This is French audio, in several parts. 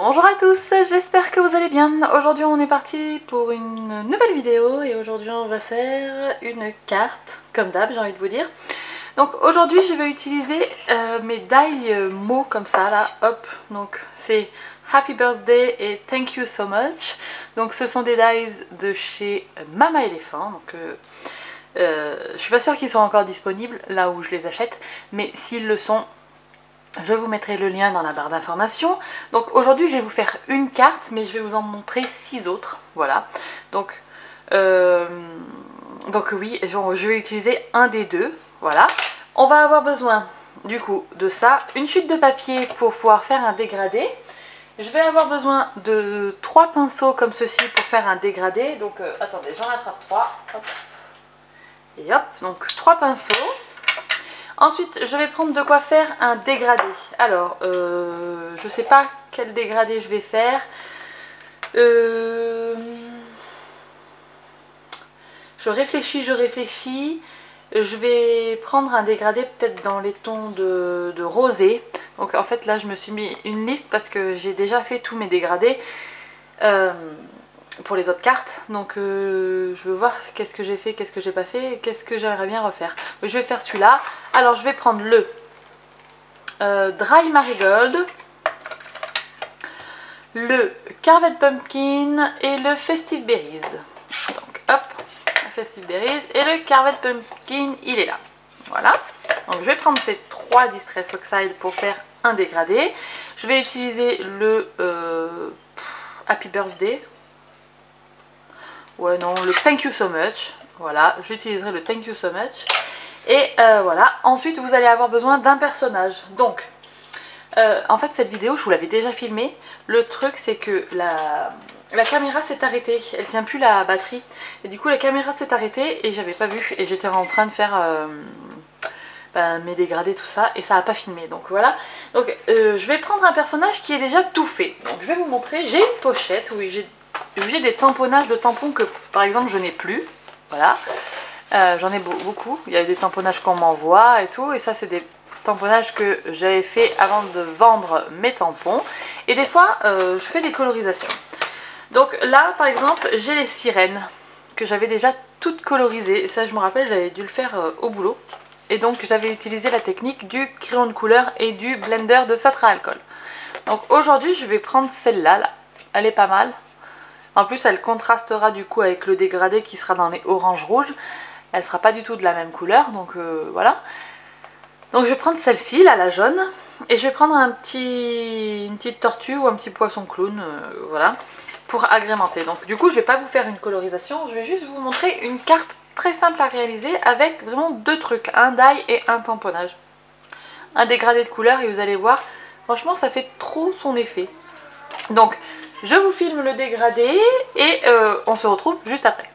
Bonjour à tous, j'espère que vous allez bien. Aujourd'hui on est parti pour une nouvelle vidéo et aujourd'hui on va faire une carte, comme d'hab j'ai envie de vous dire. Donc aujourd'hui je vais utiliser mes die mots comme ça là, hop, donc c'est Happy Birthday et Thank You So Much. Donc ce sont des dies de chez Mama Elephant, donc je suis pas sûre qu'ils soient encore disponibles là où je les achète, mais s'ils le sont, je vous mettrai le lien dans la barre d'informations. Donc aujourd'hui je vais vous faire une carte, mais je vais vous en montrer 6 autres. Voilà. Donc oui, je vais utiliser un des deux. Voilà. On va avoir besoin du coup de ça, une chute de papier pour pouvoir faire un dégradé. Je vais avoir besoin de 3 pinceaux comme ceci pour faire un dégradé. Donc attendez, j'en attrape 3. Hop. Et hop, donc 3 pinceaux. Ensuite, je vais prendre de quoi faire un dégradé. Alors, je sais pas quel dégradé je vais faire. Je réfléchis. Je vais prendre un dégradé peut-être dans les tons de rosé. Donc en fait là, je me suis mis une liste parce que j'ai déjà fait tous mes dégradés pour les autres cartes. Donc je veux voir qu'est-ce que j'ai fait, qu'est-ce que j'ai pas fait, qu'est-ce que j'aimerais bien refaire. Donc, je vais faire celui-là. Alors je vais prendre le Dry Marigold, le Carved Pumpkin et le Festive Berries. Donc hop, le Festive Berries et le Carved Pumpkin, il est là. Voilà. Donc je vais prendre ces 3 Distress Oxide pour faire un dégradé. Je vais utiliser le Happy Birthday. Ouais non, le Thank You So Much. Voilà, j'utiliserai le Thank You So Much. Et voilà, ensuite vous allez avoir besoin d'un personnage. Donc, en fait cette vidéo je vous l'avais déjà filmée. Le truc c'est que la caméra s'est arrêtée, elle tient plus la batterie. Et du coup la caméra s'est arrêtée et j'avais pas vu. Et j'étais en train de faire mes dégradés, tout ça, et ça n'a pas filmé. Donc voilà, donc je vais prendre un personnage qui est déjà tout fait. Donc je vais vous montrer, j'ai une pochette où j'ai des tamponnages de tampons que par exemple je n'ai plus. Voilà. J'en ai beaucoup, il y a des tamponnages qu'on m'envoie et tout, et ça c'est des tamponnages que j'avais fait avant de vendre mes tampons. Et des fois je fais des colorisations. Donc là par exemple j'ai les sirènes que j'avais déjà toutes colorisées, et ça je me rappelle j'avais dû le faire au boulot. Et donc j'avais utilisé la technique du crayon de couleur et du blender de feutre à alcool. Donc aujourd'hui je vais prendre celle-là, là. Elle est pas mal. En plus elle contrastera du coup avec le dégradé qui sera dans les orange-rouge. Elle sera pas du tout de la même couleur, donc voilà. Donc je vais prendre celle-ci, là, la jaune. Et je vais prendre une petite tortue ou un petit poisson clown, voilà, pour agrémenter. Donc du coup je vais pas vous faire une colorisation, je vais juste vous montrer une carte très simple à réaliser avec vraiment 2 trucs, un die et un tamponnage. Un dégradé de couleur et vous allez voir, franchement ça fait trop son effet. Donc je vous filme le dégradé et on se retrouve juste après.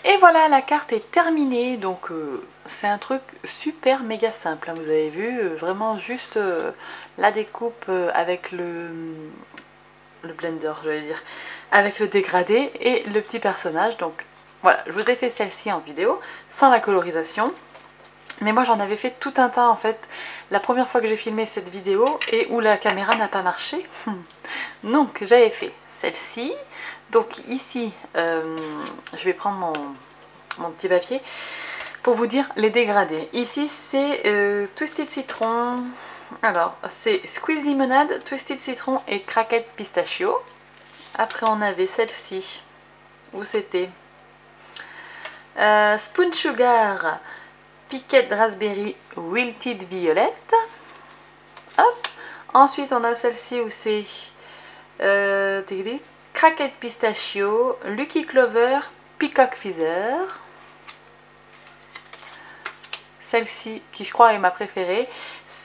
Et voilà, la carte est terminée, donc c'est un truc super méga simple, hein, vous avez vu, vraiment juste la découpe avec le blender, je vais dire, avec le dégradé et le petit personnage. Donc voilà, je vous ai fait celle-ci en vidéo, sans la colorisation. Mais moi j'en avais fait tout un tas en fait, la première fois que j'ai filmé cette vidéo et où la caméra n'a pas marché. Donc j'avais fait celle-ci. Donc ici, je vais prendre mon petit papier pour vous dire les dégradés. Ici c'est Twisted Citron, alors c'est Squeeze Limonade, Twisted Citron et Cracked Pistachio. Après on avait celle-ci, où c'était Spoon Sugar, Piquette Raspberry, Wilted Violette. Hop. Ensuite on a celle-ci où c'est Cracked Pistachio, Lucky Clover, Peacock Feather. Celle-ci, qui je crois est ma préférée,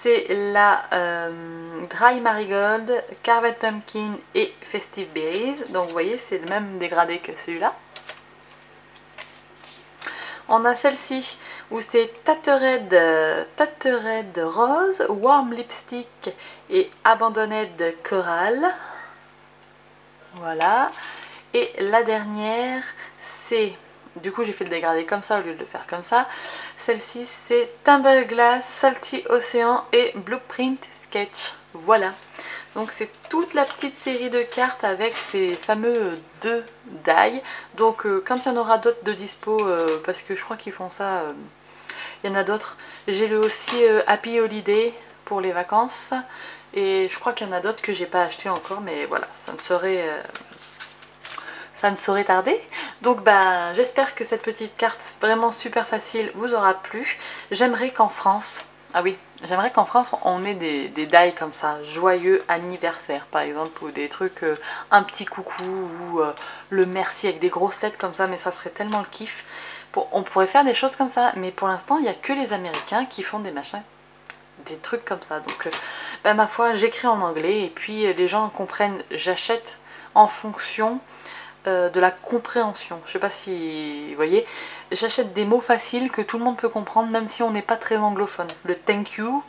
c'est la Dry Marigold, Carved Pumpkin et Festive Berries. Donc vous voyez, c'est le même dégradé que celui-là. On a celle-ci où c'est Tattered Rose, Warm Lipstick et Abandoned Coral. Voilà. Et la dernière, c'est... Du coup j'ai fait le dégradé comme ça au lieu de le faire comme ça. Celle-ci c'est Timberglass, Salty Ocean et Blueprint Sketch. Voilà. Donc c'est toute la petite série de cartes avec ces fameux 2 die. Donc quand il y en aura d'autres de dispo, parce que je crois qu'ils font ça, il y en a d'autres. J'ai le aussi Happy Holiday pour les vacances. Et je crois qu'il y en a d'autres que j'ai pas acheté encore, mais voilà, ça ne saurait tarder. Donc bah, j'espère que cette petite carte vraiment super facile vous aura plu. J'aimerais qu'en France, ah oui, j'aimerais qu'en France on ait des die comme ça, joyeux anniversaire par exemple, ou des trucs, un petit coucou, ou le merci avec des grosses lettres comme ça, mais ça serait tellement le kiff. On pourrait faire des choses comme ça, mais pour l'instant il n'y a que les Américains qui font des machins, des trucs comme ça. Donc bah, ma foi, j'écris en anglais et puis les gens comprennent, j'achète en fonction de la compréhension. Je sais pas si vous voyez, j'achète des mots faciles que tout le monde peut comprendre même si on n'est pas très anglophone. Le thank you,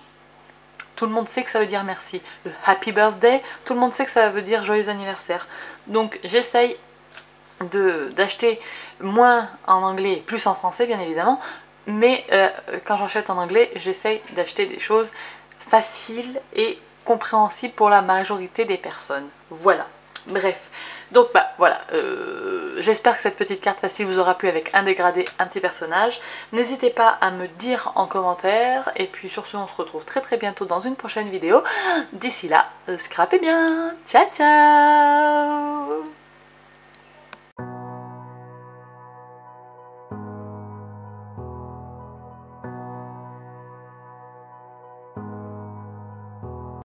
tout le monde sait que ça veut dire merci. Le happy birthday, tout le monde sait que ça veut dire joyeux anniversaire. Donc j'essaye d'acheter moins en anglais, plus en français bien évidemment, mais quand j'achète en anglais, j'essaye d'acheter des choses faciles et compréhensibles pour la majorité des personnes. Voilà. Bref, donc bah voilà, j'espère que cette petite carte facile vous aura plu avec un dégradé, un petit personnage. N'hésitez pas à me dire en commentaire, et puis sur ce on se retrouve très très bientôt dans une prochaine vidéo. D'ici là, scrapez bien, ciao ciao.